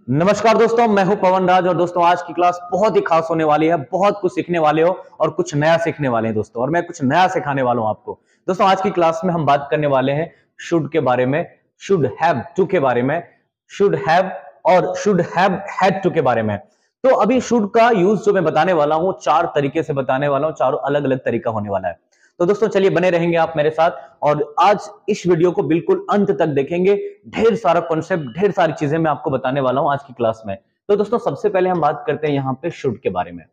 नमस्कार दोस्तों, मैं हूं पवन राज और दोस्तों आज की क्लास बहुत ही खास होने वाली है। बहुत कुछ सीखने वाले हो और कुछ नया सीखने वाले हैं दोस्तों, और मैं कुछ नया सिखाने वाला हूं आपको। दोस्तों आज की क्लास में हम बात करने वाले हैं शुड के बारे में, शुड हैव टू के बारे में, शुड हैव और शुड हैव हैड टू के बारे में। तो अभी शुड का यूज जो मैं बताने वाला हूं, चार तरीके से बताने वाला हूं, चारों अलग अलग तरीका होने वाला है। तो दोस्तों चलिए बने रहेंगे आप मेरे साथ, और आज इस वीडियो को बिल्कुल अंत तक देखेंगे। ढेर सारा कॉन्सेप्ट, ढेर सारी चीजें मैं आपको बताने वाला हूं आज की क्लास में। तो दोस्तों सबसे पहले हम बात करते हैं यहाँ पे शुड के बारे में।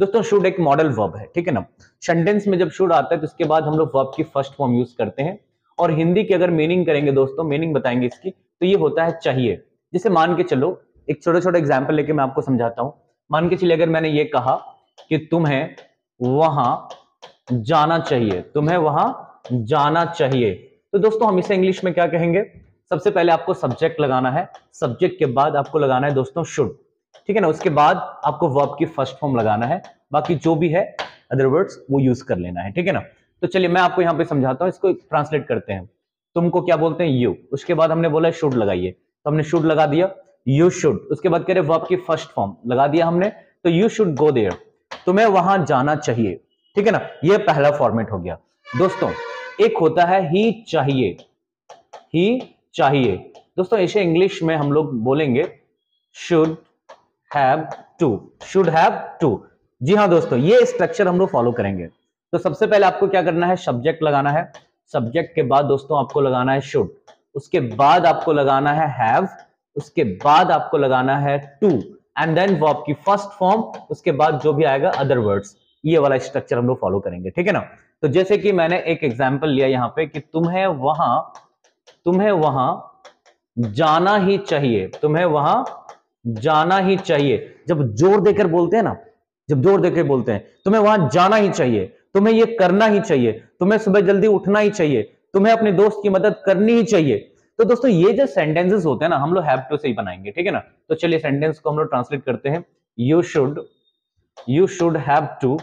दोस्तों शुड एक मॉडल वर्ब है, ठीक है ना। सेंटेंस में जब शुड आता है तो उसके बाद हम लोग वर्ब की फर्स्ट फॉर्म यूज करते हैं। और हिंदी की अगर मीनिंग करेंगे दोस्तों, मीनिंग बताएंगे इसकी, तो ये होता है चाहिए। जैसे मान के चलो, एक छोटा छोटा एग्जाम्पल लेके मैं आपको समझाता हूं। मान के चलिए अगर मैंने ये कहा कि तुम्हें वहां जाना चाहिए, तुम्हें वहां जाना चाहिए, तो दोस्तों हम इसे इंग्लिश में क्या कहेंगे? सबसे पहले आपको सब्जेक्ट लगाना है, सब्जेक्ट के बाद आपको लगाना है दोस्तों शुड, ठीक है ना। उसके बाद आपको वर्ब की फर्स्ट फॉर्म लगाना है, बाकी जो भी है अदर वर्ड्स वो यूज कर लेना है, ठीक है ना। तो चलिए मैं आपको यहां पे समझाता हूं, इसको ट्रांसलेट करते हैं। तुमको क्या बोलते हैं? यू। उसके बाद हमने बोला शुड लगाइए, तो हमने शुड लगा दिया, यू शुड। उसके बाद कह रहे वर्ब की फर्स्ट फॉर्म लगा दिया हमने, तो यू शुड गो देयर, तुम्हें वहां जाना चाहिए, ठीक है ना। ये पहला फॉर्मेट हो गया दोस्तों। एक होता है ही चाहिए, ही चाहिए। दोस्तों इसे इंग्लिश में हम लोग बोलेंगे should have to, should have to. जी हाँ दोस्तों, ये स्ट्रक्चर हम लोग फॉलो करेंगे। तो सबसे पहले आपको क्या करना है? सब्जेक्ट लगाना है, सब्जेक्ट के बाद दोस्तों आपको लगाना है शुड, उसके बाद आपको लगाना है हैव, उसके बाद आपको लगाना है टू, एंड देन वर्ब की फर्स्ट फॉर्म, उसके बाद जो भी आएगा अदर वर्ड्स। ये वाला स्ट्रक्चर हम लोग फॉलो करेंगे, ठीक है ना। तो जैसे कि मैंने एक एग्जांपल लिया यहां पे कि तुम्हें वहां जाना ही चाहिए, तुम्हें वहां जाना ही चाहिए। जब जोर देकर बोलते हैं ना, जब जोर देकर बोलते हैं तुम्हें वहां जाना ही चाहिए, तुम्हें ये करना ही चाहिए, तुम्हें सुबह जल्दी उठना ही चाहिए, तुम्हें अपने दोस्त की मदद करनी ही चाहिए। तो दोस्तों ये जो सेंटेंसेस होते हैं ना, हम लोग हैव टू से ही बनाएंगे, ठीक है ना। तो चलिए सेंटेंस को हम लोग ट्रांसलेट करते हैं। You should have to,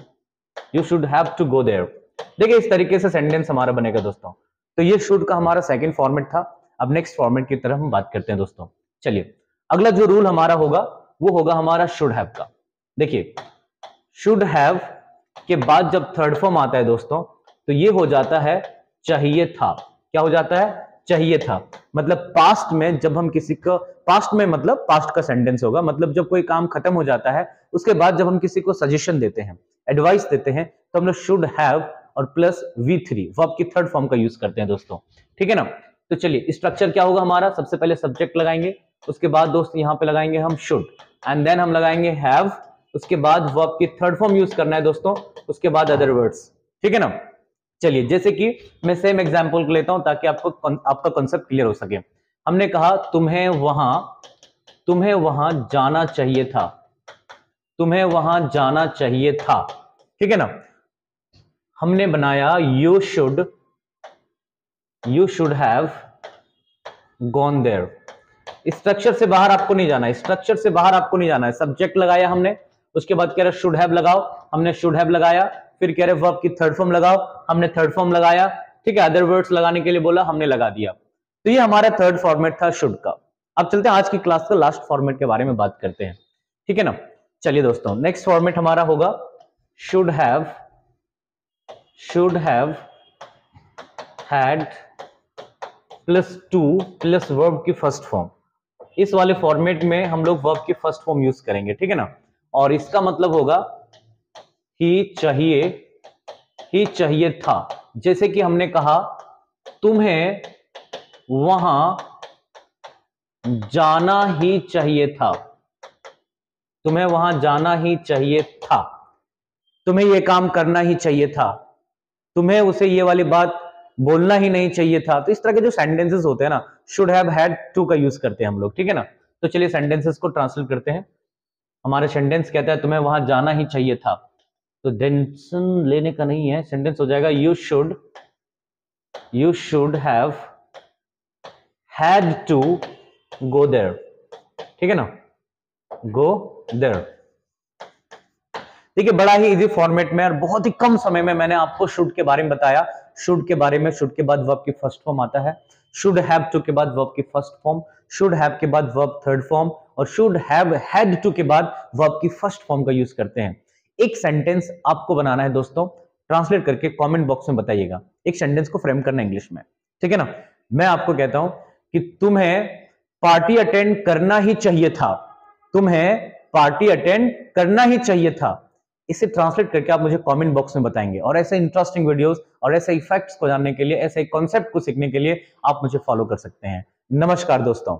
you should have to go there. देखिए इस तरीके से सेंटेंस हमारा बनेगा दोस्तों। तो ये शुड का हमारा सेकंड फॉर्मेट था। अब नेक्स्ट फॉर्मेट की तरफ हम बात करते हैं दोस्तों। चलिए अगला जो रूल हमारा होगा वो होगा हमारा शुड हैव का। देखिए शुड हैव के बाद जब थर्ड फॉर्म आता है दोस्तों, तो ये हो जाता है चाहिए था। क्या हो जाता है? चाहिए था। मतलब पास्ट में जब हम किसी को, पास्ट में मतलब पास्ट का सेंटेंस होगा, मतलब जब कोई काम खत्म हो जाता है उसके बाद जब हम किसी को सजेशन देते हैं, एडवाइस देते हैं, तो हम लोग शुड हैव और प्लस V3 वर्ब की थर्ड फॉर्म का यूज करते हैं दोस्तों, ठीक है ना। तो चलिए स्ट्रक्चर क्या होगा हमारा? सबसे पहले सब्जेक्ट लगाएंगे, उसके बाद दोस्त यहां पे लगाएंगे हम शुड, एंड देन हम लगाएंगे हैव, उसके बाद वर्ब की थर्ड फॉर्म यूज करना है दोस्तों, उसके बाद अदर वर्ड्स, ठीक है ना। चलिए जैसे कि मैं सेम एग्जांपल लेता हूं ताकि आपका कॉन्सेप्ट क्लियर हो सके। हमने कहा तुम्हें वहां जाना चाहिए था, तुम्हें वहां जाना चाहिए था, ठीक है ना। हमने बनाया you should have gone there. Structure से बाहर आपको नहीं जाना है, स्ट्रक्चर से बाहर आपको नहीं जाना है। सब्जेक्ट लगाया हमने, उसके बाद कह रहे शुड हैव लगाओ, हमने शुड हैव लगाया, फिर कह रहे वर्ब की थर्ड फॉर्म लगाओ, हमने थर्ड फॉर्म लगाया, ठीक है। अदर वर्ड्स लगाने के लिए बोला, हमने लगा दिया। तो ये हमारा थर्ड फॉर्मेट था शुड का। अब चलते हैं आज की क्लास का लास्ट फॉर्मेट के बारे में बात करते हैं, ठीक है ना। चलिए दोस्तों नेक्स्ट फॉर्मेट हमारा होगा should have had plus two plus verb की फर्स्ट फॉर्म। इस वाले फॉर्मेट में हम लोग वर्ब की फर्स्ट फॉर्म यूज करेंगे, ठीक है ना। और इसका मतलब होगा ही चाहिए था। जैसे कि हमने कहा तुम्हें वहां जाना ही चाहिए था, तुम्हें वहां जाना ही चाहिए था, तुम्हें यह काम करना ही चाहिए था, तुम्हें उसे ये वाली बात बोलना ही नहीं चाहिए था। तो इस तरह के जो सेंटेंसेस होते हैं ना, शुड हैव हैड टू का यूज करते हैं हम लोग, ठीक है ना। तो चलिए सेंटेंसेस को ट्रांसलेट करते हैं। हमारे सेंटेंस कहता है तुम्हें वहां जाना ही चाहिए था, तो टेंशन लेने का नहीं है। सेंटेंस हो जाएगा you should have had to go there, ठीक है ना, गो देयर। देखिए बड़ा ही इजी फॉर्मेट में और बहुत ही कम समय में मैंने आपको शुड के बारे में बताया। शुड के बारे में, शुड के बाद वर्ब की फर्स्ट फॉर्म आता है, शुड हैव टू के बाद वर्ब की फर्स्ट फॉर्म, शुड हैव के बाद वर्ब थर्ड फॉर्म, और शुड हैव हैड टू के बाद वर्ब की फर्स्ट फॉर्म का यूज करते हैं। एक सेंटेंस आपको बनाना है दोस्तों, ट्रांसलेट करके कमेंट बॉक्स में बताइएगा। एक सेंटेंस को फ्रेम करना इंग्लिश में, ठीक है ना। मैं आपको कहता हूं कि तुम्हें पार्टी अटेंड करना ही चाहिए था, तुम्हें पार्टी अटेंड करना ही चाहिए था। इसे ट्रांसलेट करके आप मुझे कमेंट बॉक्स में बताएंगे। और ऐसे इंटरेस्टिंग वीडियोस और ऐसे इफेक्ट्स को जानने के लिए, ऐसे कॉन्सेप्ट को सीखने के लिए आप मुझे फॉलो कर सकते हैं। नमस्कार दोस्तों।